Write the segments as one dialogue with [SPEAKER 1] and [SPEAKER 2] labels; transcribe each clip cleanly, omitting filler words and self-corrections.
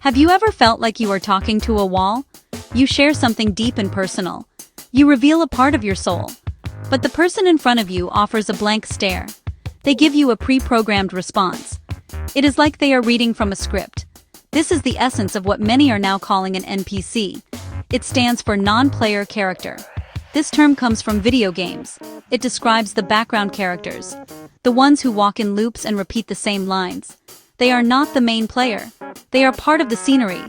[SPEAKER 1] Have you ever felt like you are talking to a wall? You share something deep and personal. You reveal a part of your soul. But the person in front of you offers a blank stare. They give you a pre-programmed response. It is like they are reading from a script. This is the essence of what many are now calling an NPC. It stands for non-player character. This term comes from video games. It describes the background characters, the ones who walk in loops and repeat the same lines. They are not the main player. They are part of the scenery.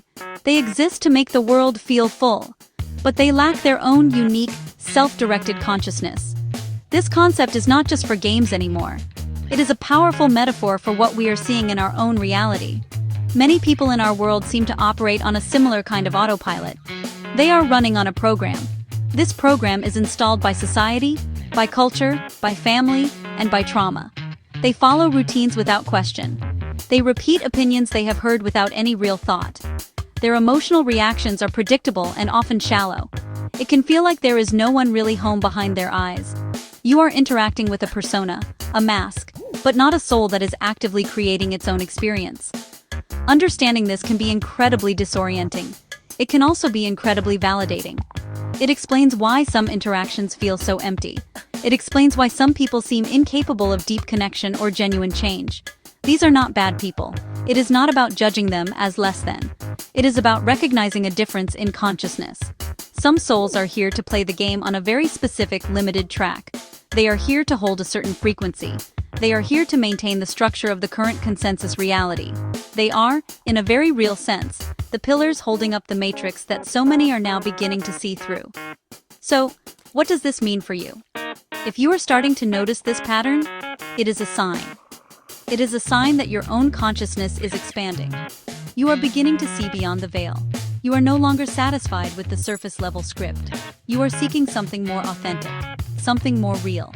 [SPEAKER 1] They exist to make the world feel full. But they lack their own unique, self-directed consciousness. This concept is not just for games anymore. It is a powerful metaphor for what we are seeing in our own reality. Many people in our world seem to operate on a similar kind of autopilot. They are running on a program. This program is installed by society, by culture, by family, and by trauma. They follow routines without question. They repeat opinions they have heard without any real thought. Their emotional reactions are predictable and often shallow. It can feel like there is no one really home behind their eyes. You are interacting with a persona, a mask, but not a soul that is actively creating its own experience. Understanding this can be incredibly disorienting. It can also be incredibly validating. It explains why some interactions feel so empty. It explains why some people seem incapable of deep connection or genuine change. These are not bad people. It is not about judging them as less than. It is about recognizing a difference in consciousness. Some souls are here to play the game on a very specific, limited track. They are here to hold a certain frequency. They are here to maintain the structure of the current consensus reality. They are, in a very real sense, the pillars holding up the matrix that so many are now beginning to see through. So, what does this mean for you? If you are starting to notice this pattern, it is a sign. It is a sign that your own consciousness is expanding. You are beginning to see beyond the veil. You are no longer satisfied with the surface-level script. You are seeking something more authentic, something more real.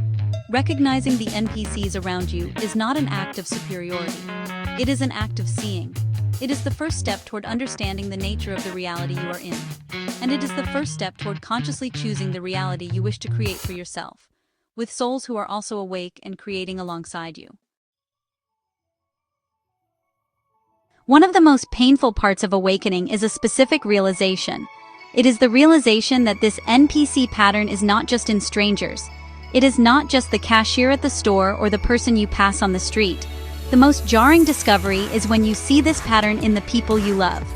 [SPEAKER 1] Recognizing the NPCs around you is not an act of superiority. It is an act of seeing. It is the first step toward understanding the nature of the reality you are in. And it is the first step toward consciously choosing the reality you wish to create for yourself, with souls who are also awake and creating alongside you. One of the most painful parts of awakening is a specific realization. It is the realization that this NPC pattern is not just in strangers. It is not just the cashier at the store or the person you pass on the street. The most jarring discovery is when you see this pattern in the people you love.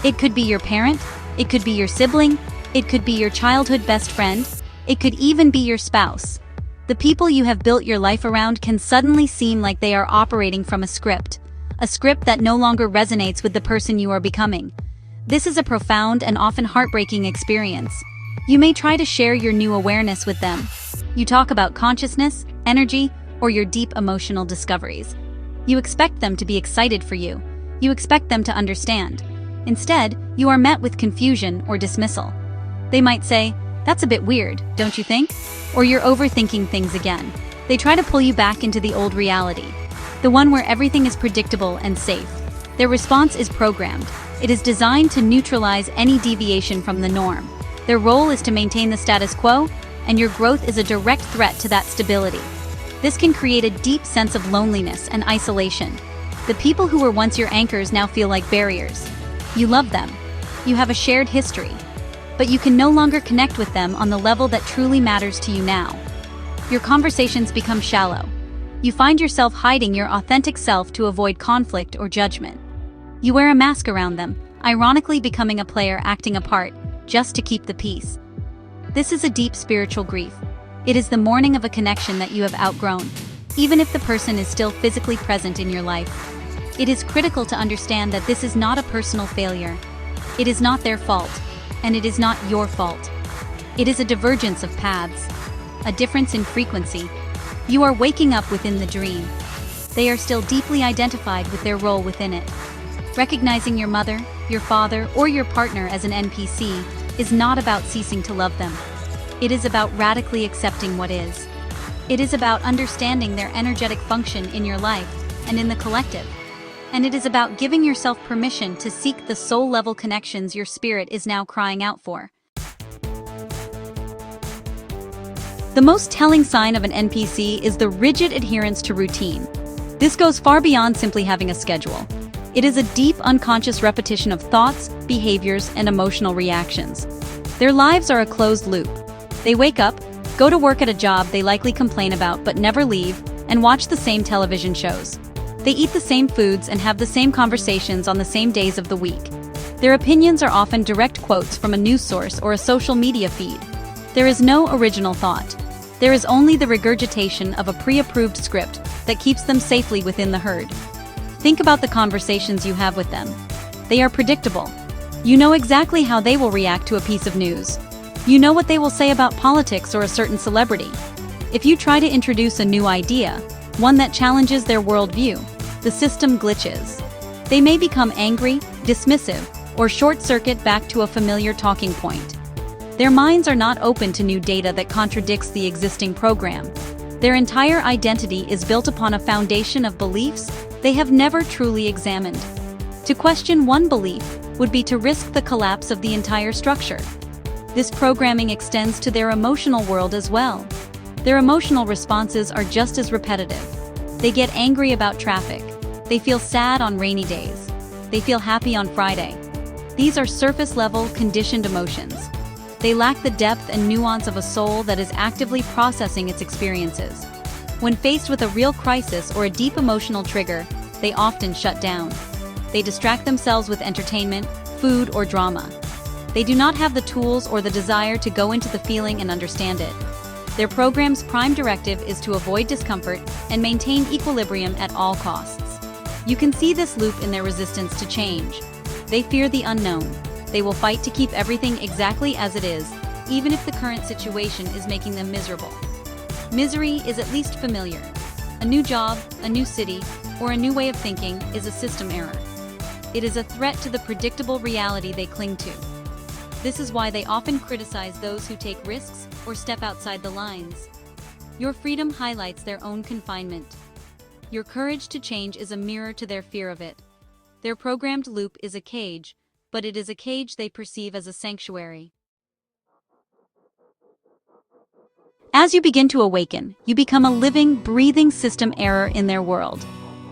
[SPEAKER 1] It could be your parent, it could be your sibling, it could be your childhood best friend, it could even be your spouse. The people you have built your life around can suddenly seem like they are operating from a script that no longer resonates with the person you are becoming. This is a profound and often heartbreaking experience. You may try to share your new awareness with them. You talk about consciousness, energy, or your deep emotional discoveries. You expect them to be excited for you. You expect them to understand. Instead, you are met with confusion or dismissal. They might say, "That's a bit weird, don't you think?" Or "You're overthinking things again." They try to pull you back into the old reality, the one where everything is predictable and safe. Their response is programmed. It is designed to neutralize any deviation from the norm. Their role is to maintain the status quo, and your growth is a direct threat to that stability. This can create a deep sense of loneliness and isolation. The people who were once your anchors now feel like barriers. You love them. You have a shared history. But you can no longer connect with them on the level that truly matters to you now. Your conversations become shallow. You find yourself hiding your authentic self to avoid conflict or judgment. You wear a mask around them, ironically becoming a player acting a part, just to keep the peace. This is a deep spiritual grief. It is the mourning of a connection that you have outgrown, even if the person is still physically present in your life. It is critical to understand that this is not a personal failure. It is not their fault, and it is not your fault. It is a divergence of paths, a difference in frequency. You are waking up within the dream. They are still deeply identified with their role within it. Recognizing your mother, your father, or your partner as an NPC is not about ceasing to love them. It is about radically accepting what is. It is about understanding their energetic function in your life and in the collective. And it is about giving yourself permission to seek the soul-level connections your spirit is now crying out for. The most telling sign of an NPC is the rigid adherence to routine. This goes far beyond simply having a schedule. It is a deep unconscious repetition of thoughts, behaviors, and emotional reactions. Their lives are a closed loop. They wake up, go to work at a job they likely complain about but never leave, and watch the same television shows. They eat the same foods and have the same conversations on the same days of the week. Their opinions are often direct quotes from a news source or a social media feed. There is no original thought. There is only the regurgitation of a pre-approved script that keeps them safely within the herd. Think about the conversations you have with them. They are predictable. You know exactly how they will react to a piece of news. You know what they will say about politics or a certain celebrity. If you try to introduce a new idea, one that challenges their worldview, the system glitches. They may become angry, dismissive, or short-circuit back to a familiar talking point. Their minds are not open to new data that contradicts the existing program. Their entire identity is built upon a foundation of beliefs they have never truly examined. To question one belief would be to risk the collapse of the entire structure. This programming extends to their emotional world as well. Their emotional responses are just as repetitive. They get angry about traffic. They feel sad on rainy days. They feel happy on Friday. These are surface-level, conditioned emotions. They lack the depth and nuance of a soul that is actively processing its experiences. When faced with a real crisis or a deep emotional trigger, they often shut down. They distract themselves with entertainment, food, or drama. They do not have the tools or the desire to go into the feeling and understand it. Their program's prime directive is to avoid discomfort and maintain equilibrium at all costs. You can see this loop in their resistance to change. They fear the unknown. They will fight to keep everything exactly as it is, even if the current situation is making them miserable. Misery is at least familiar. A new job, a new city, or a new way of thinking is a system error. It is a threat to the predictable reality they cling to. This is why they often criticize those who take risks or step outside the lines. Your freedom highlights their own confinement. Your courage to change is a mirror to their fear of it. Their programmed loop is a cage, but it is a cage they perceive as a sanctuary. As you begin to awaken, you become a living, breathing system error in their world.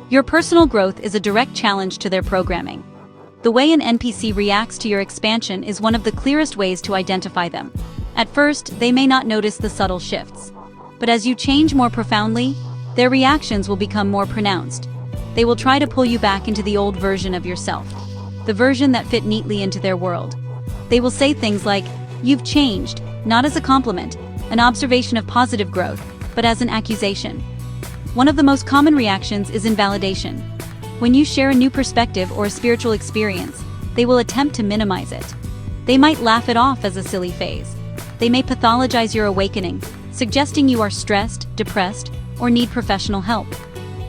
[SPEAKER 1] Your personal growth is a direct challenge to their programming. The way an NPC reacts to your expansion is one of the clearest ways to identify them. At first, they may not notice the subtle shifts. But as you change more profoundly, their reactions will become more pronounced. They will try to pull you back into the old version of yourself, the version that fit neatly into their world. They will say things like, "You've changed," not as a compliment, an observation of positive growth, but as an accusation. One of the most common reactions is invalidation. When you share a new perspective or a spiritual experience, they will attempt to minimize it. They might laugh it off as a silly phase. They may pathologize your awakening, suggesting you are stressed, depressed, or need professional help.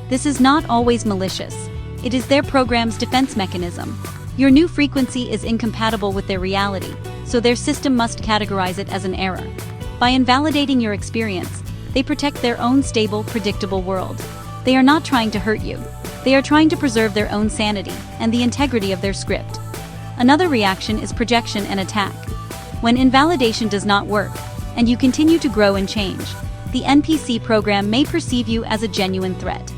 [SPEAKER 1] This is not always malicious. It is their program's defense mechanism. Your new frequency is incompatible with their reality, so their system must categorize it as an error. By invalidating your experience, they protect their own stable, predictable world. They are not trying to hurt you. They are trying to preserve their own sanity and the integrity of their script. Another reaction is projection and attack. When invalidation does not work, and you continue to grow and change, the NPC program may perceive you as a genuine threat.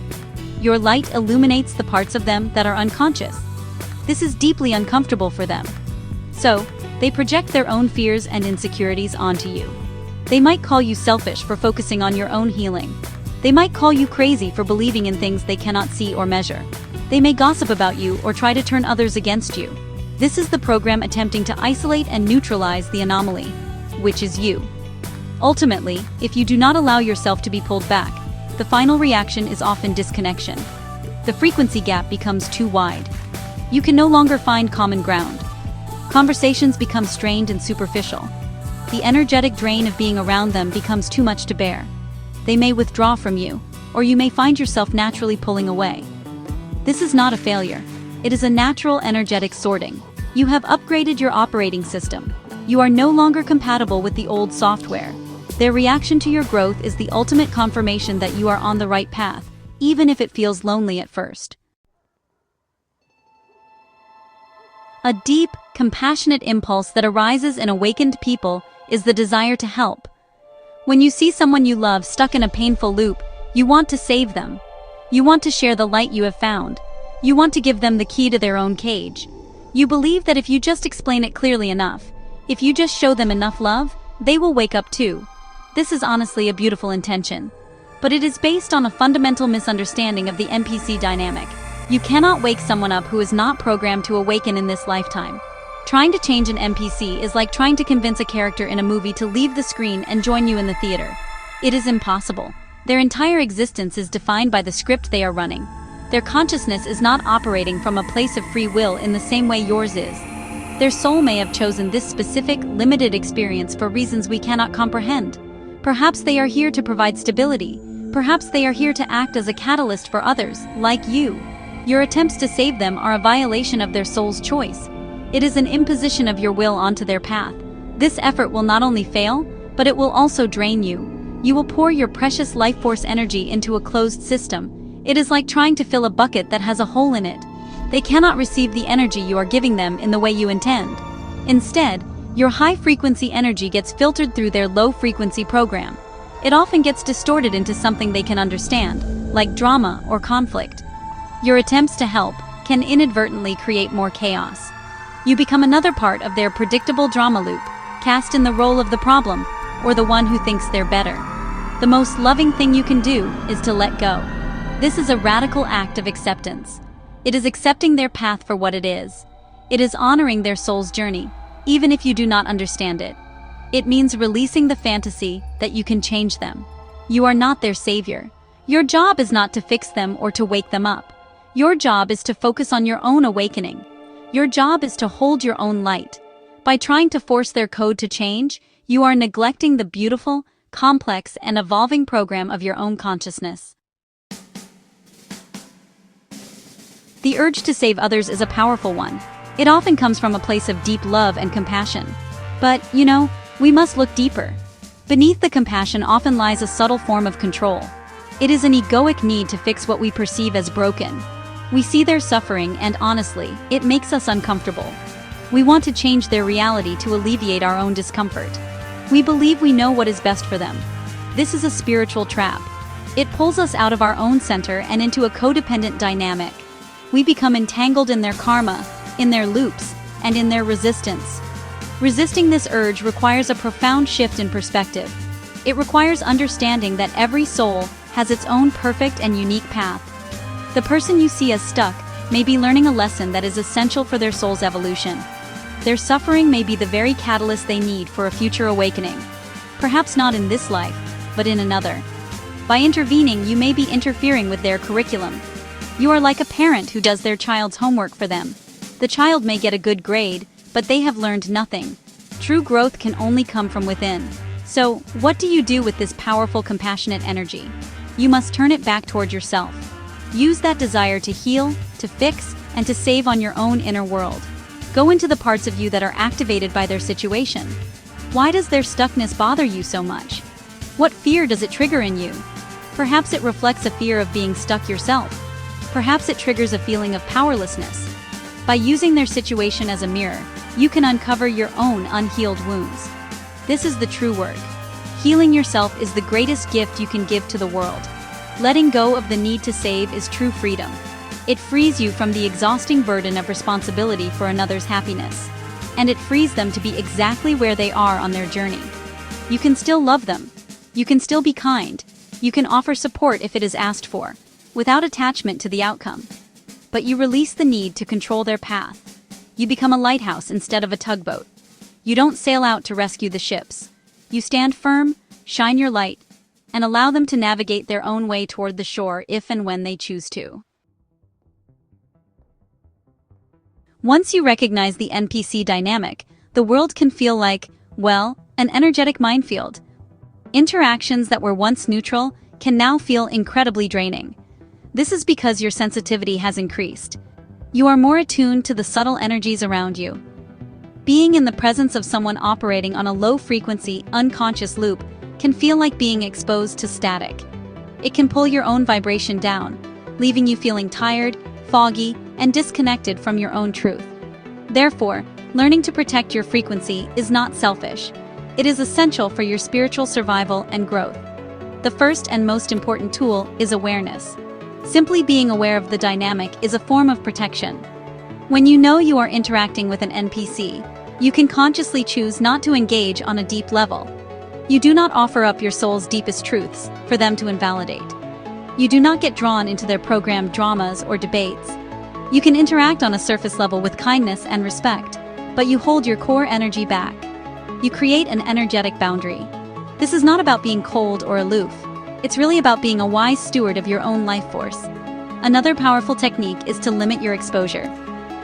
[SPEAKER 1] Your light illuminates the parts of them that are unconscious. This is deeply uncomfortable for them. So, they project their own fears and insecurities onto you. They might call you selfish for focusing on your own healing. They might call you crazy for believing in things they cannot see or measure. They may gossip about you or try to turn others against you. This is the program attempting to isolate and neutralize the anomaly, which is you. Ultimately, if you do not allow yourself to be pulled back, the final reaction is often disconnection. The frequency gap becomes too wide. You can no longer find common ground. Conversations become strained and superficial. The energetic drain of being around them becomes too much to bear. They may withdraw from you, or you may find yourself naturally pulling away. This is not a failure. It is a natural energetic sorting. You have upgraded your operating system. You are no longer compatible with the old software. Their reaction to your growth is the ultimate confirmation that you are on the right path, even if it feels lonely at first. A deep, compassionate impulse that arises in awakened people is the desire to help. When you see someone you love stuck in a painful loop, you want to save them. You want to share the light you have found. You want to give them the key to their own cage. You believe that if you just explain it clearly enough, if you just show them enough love, they will wake up too. This is honestly a beautiful intention. But it is based on a fundamental misunderstanding of the NPC dynamic. You cannot wake someone up who is not programmed to awaken in this lifetime. Trying to change an NPC is like trying to convince a character in a movie to leave the screen and join you in the theater. It is impossible. Their entire existence is defined by the script they are running. Their consciousness is not operating from a place of free will in the same way yours is. Their soul may have chosen this specific, limited experience for reasons we cannot comprehend. Perhaps they are here to provide stability. Perhaps they are here to act as a catalyst for others, like you. Your attempts to save them are a violation of their soul's choice. It is an imposition of your will onto their path. This effort will not only fail, but it will also drain you. You will pour your precious life force energy into a closed system. It is like trying to fill a bucket that has a hole in it. They cannot receive the energy you are giving them in the way you intend. Instead, your high-frequency energy gets filtered through their low-frequency program. It often gets distorted into something they can understand, like drama or conflict. Your attempts to help can inadvertently create more chaos. You become another part of their predictable drama loop, cast in the role of the problem, or the one who thinks they're better. The most loving thing you can do is to let go. This is a radical act of acceptance. It is accepting their path for what it is. It is honoring their soul's journey, even if you do not understand it. It means releasing the fantasy that you can change them. You are not their savior. Your job is not to fix them or to wake them up. Your job is to focus on your own awakening. Your job is to hold your own light. By trying to force their code to change, you are neglecting the beautiful, complex, and evolving program of your own consciousness. The urge to save others is a powerful one. It often comes from a place of deep love and compassion. But, we must look deeper. Beneath the compassion often lies a subtle form of control. It is an egoic need to fix what we perceive as broken. We see their suffering and, honestly, it makes us uncomfortable. We want to change their reality to alleviate our own discomfort. We believe we know what is best for them. This is a spiritual trap. It pulls us out of our own center and into a codependent dynamic. We become entangled in their karma, in their loops, and in their resistance. Resisting this urge requires a profound shift in perspective. It requires understanding that every soul has its own perfect and unique path. The person you see as stuck may be learning a lesson that is essential for their soul's evolution. Their suffering may be the very catalyst they need for a future awakening. Perhaps not in this life, but in another. By intervening, you may be interfering with their curriculum. You are like a parent who does their child's homework for them. The child may get a good grade, but they have learned nothing. True growth can only come from within. So, what do you do with this powerful, compassionate energy? You must turn it back toward yourself. Use that desire to heal, to fix, and to save on your own inner world. Go into the parts of you that are activated by their situation. Why does their stuckness bother you so much? What fear does it trigger in you? Perhaps it reflects a fear of being stuck yourself. Perhaps it triggers a feeling of powerlessness. By using their situation as a mirror, you can uncover your own unhealed wounds. This is the true work. Healing yourself is the greatest gift you can give to the world. Letting go of the need to save is true freedom. It frees you from the exhausting burden of responsibility for another's happiness. And it frees them to be exactly where they are on their journey. You can still love them. You can still be kind. You can offer support if it is asked for, without attachment to the outcome. But you release the need to control their path. You become a lighthouse instead of a tugboat. You don't sail out to rescue the ships. You stand firm, shine your light, and allow them to navigate their own way toward the shore if and when they choose to. Once you recognize the NPC dynamic, the world can feel like, well, an energetic minefield. Interactions that were once neutral can now feel incredibly draining. This is because your sensitivity has increased. You are more attuned to the subtle energies around you. Being in the presence of someone operating on a low-frequency, unconscious loop can feel like being exposed to static. It can pull your own vibration down, leaving you feeling tired, foggy, and disconnected from your own truth. Therefore, learning to protect your frequency is not selfish. It is essential for your spiritual survival and growth. The first and most important tool is awareness. Simply being aware of the dynamic is a form of protection. When you know you are interacting with an NPC, you can consciously choose not to engage on a deep level. You do not offer up your soul's deepest truths for them to invalidate. You do not get drawn into their programmed dramas or debates. You can interact on a surface level with kindness and respect, but you hold your core energy back. You create an energetic boundary. This is not about being cold or aloof. It's really about being a wise steward of your own life force. Another powerful technique is to limit your exposure.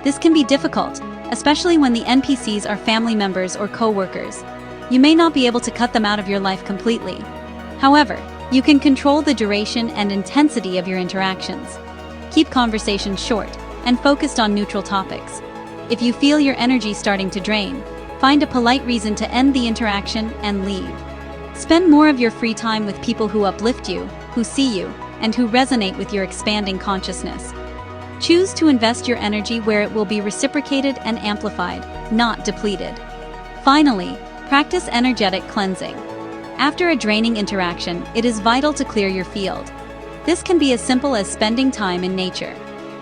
[SPEAKER 1] This can be difficult, especially when the NPCs are family members or co-workers. You may not be able to cut them out of your life completely. However, you can control the duration and intensity of your interactions. Keep conversations short and focused on neutral topics. If you feel your energy starting to drain, find a polite reason to end the interaction and leave. Spend more of your free time with people who uplift you, who see you, and who resonate with your expanding consciousness. Choose to invest your energy where it will be reciprocated and amplified, not depleted. Finally, practice energetic cleansing. After a draining interaction, it is vital to clear your field. This can be as simple as spending time in nature.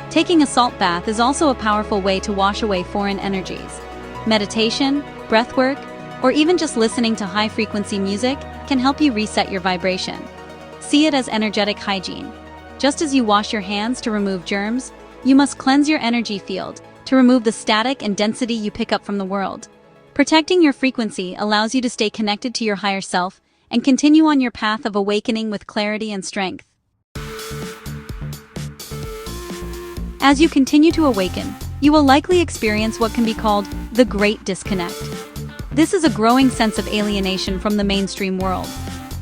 [SPEAKER 1] Taking a salt bath is also a powerful way to wash away foreign energies. Meditation, breathwork, or even just listening to high-frequency music can help you reset your vibration. See it as energetic hygiene. Just as you wash your hands to remove germs, you must cleanse your energy field to remove the static and density you pick up from the world. Protecting your frequency allows you to stay connected to your higher self and continue on your path of awakening with clarity and strength. As you continue to awaken, you will likely experience what can be called the Great Disconnect. This is a growing sense of alienation from the mainstream world.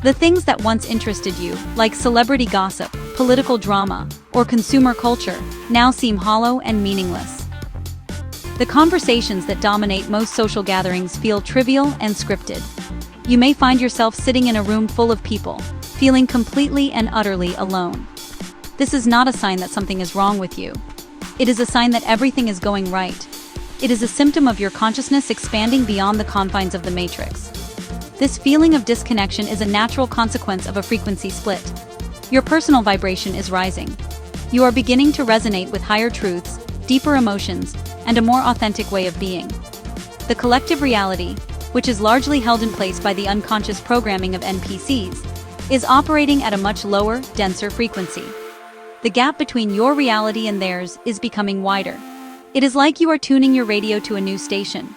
[SPEAKER 1] The things that once interested you, like celebrity gossip, political drama, or consumer culture, now seem hollow and meaningless. The conversations that dominate most social gatherings feel trivial and scripted. You may find yourself sitting in a room full of people, feeling completely and utterly alone. This is not a sign that something is wrong with you. It is a sign that everything is going right. It is a symptom of your consciousness expanding beyond the confines of the matrix. This feeling of disconnection is a natural consequence of a frequency split. Your personal vibration is rising. You are beginning to resonate with higher truths, deeper emotions, and a more authentic way of being. The collective reality, which is largely held in place by the unconscious programming of NPCs, is operating at a much lower, denser frequency. The gap between your reality and theirs is becoming wider. It is like you are tuning your radio to a new station.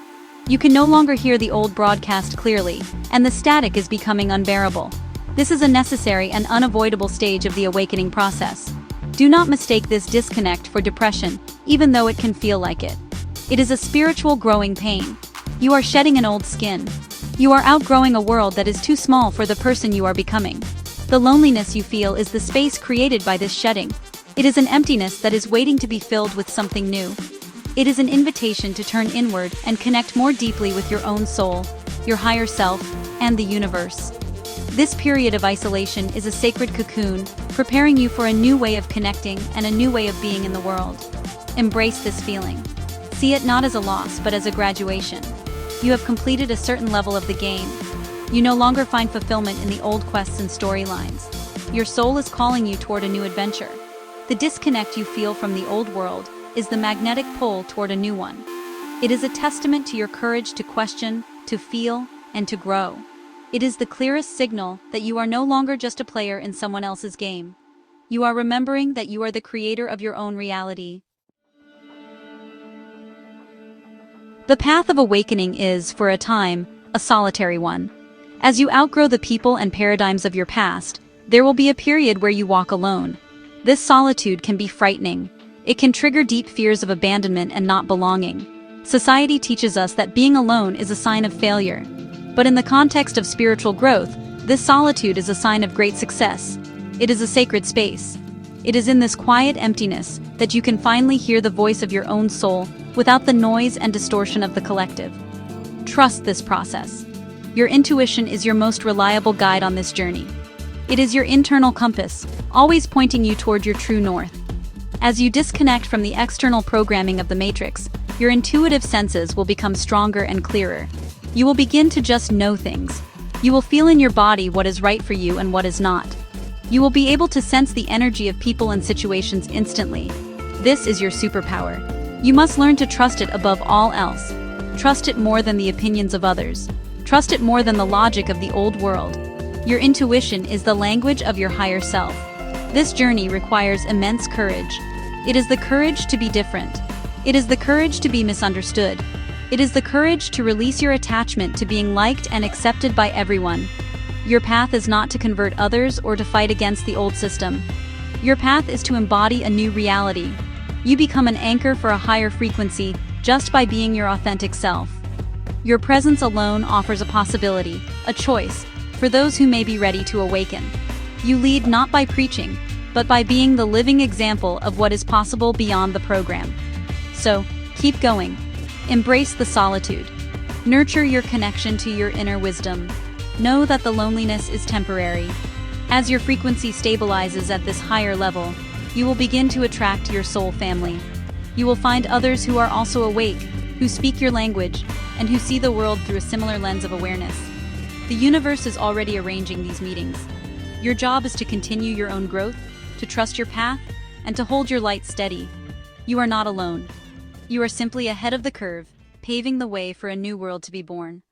[SPEAKER 1] You can no longer hear the old broadcast clearly, and the static is becoming unbearable. This is a necessary and unavoidable stage of the awakening process. Do not mistake this disconnect for depression, even though it can feel like it. It is a spiritual growing pain. You are shedding an old skin. You are outgrowing a world that is too small for the person you are becoming. The loneliness you feel is the space created by this shedding. It is an emptiness that is waiting to be filled with something new. It is an invitation to turn inward and connect more deeply with your own soul, your higher self, and the universe. This period of isolation is a sacred cocoon, preparing you for a new way of connecting and a new way of being in the world. Embrace this feeling. See it not as a loss, but as a graduation. You have completed a certain level of the game. You no longer find fulfillment in the old quests and storylines. Your soul is calling you toward a new adventure. The disconnect you feel from the old world is the magnetic pull toward a new one. It is a testament to your courage to question, to feel, and to grow. It is the clearest signal that you are no longer just a player in someone else's game. You are remembering that you are the creator of your own reality. The path of awakening is, for a time, a solitary one. As you outgrow the people and paradigms of your past, there will be a period where you walk alone. This solitude can be frightening. It can trigger deep fears of abandonment and not belonging. Society teaches us that being alone is a sign of failure. But in the context of spiritual growth, this solitude is a sign of great success. It is a sacred space. It is in this quiet emptiness that you can finally hear the voice of your own soul without the noise and distortion of the collective. Trust this process. Your intuition is your most reliable guide on this journey. It is your internal compass, always pointing you toward your true north. As you disconnect from the external programming of the matrix, your intuitive senses will become stronger and clearer. You will begin to just know things. You will feel in your body what is right for you and what is not. You will be able to sense the energy of people and situations instantly. This is your superpower. You must learn to trust it above all else. Trust it more than the opinions of others. Trust it more than the logic of the old world. Your intuition is the language of your higher self. This journey requires immense courage. It is the courage to be different. It is the courage to be misunderstood. It is the courage to release your attachment to being liked and accepted by everyone. Your path is not to convert others or to fight against the old system. Your path is to embody a new reality. You become an anchor for a higher frequency just by being your authentic self. Your presence alone offers a possibility, a choice, for those who may be ready to awaken. You lead not by preaching, but by being the living example of what is possible beyond the program. So, keep going. Embrace the solitude. Nurture your connection to your inner wisdom. Know that the loneliness is temporary. As your frequency stabilizes at this higher level, you will begin to attract your soul family. You will find others who are also awake, who speak your language, and who see the world through a similar lens of awareness. The universe is already arranging these meetings. Your job is to continue your own growth, to trust your path, and to hold your light steady. You are not alone. You are simply ahead of the curve, paving the way for a new world to be born.